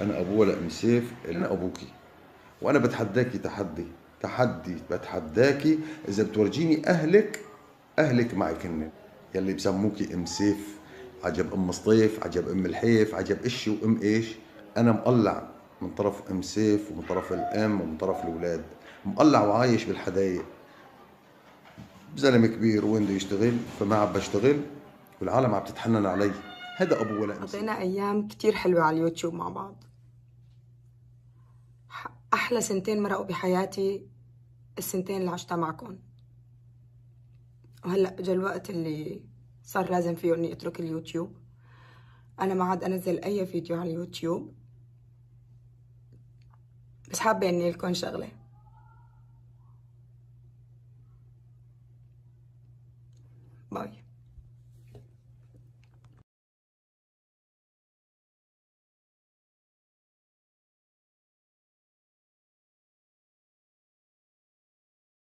انا ابو ولا ام سيف، انا ابوكي، وانا بتحداكي تحدي بتحداكي اذا بتورجيني اهلك معك هن يلي بسموكي ام سيف، عجب ام سطيف، عجب ام الحيف، عجب اشي وام ايش. انا مقلع من طرف ام سيف ومن طرف الام ومن طرف الاولاد، مقلع وعايش بالحدايق، زلمه كبير وين بده يشتغل فما عم بشتغل والعالم عم تتحنن علي. هذا ابو ولا ام سيف. قضينا أيام كتير حلوة على اليوتيوب مع بعض. أحلى سنتين مرقوا بحياتي السنتين اللي عشتها معكم. وهلأ اجى الوقت اللي صار لازم فيه إني أترك اليوتيوب. أنا ما عاد أنزل أي فيديو على اليوتيوب، بس حابة إني لكم شغلة.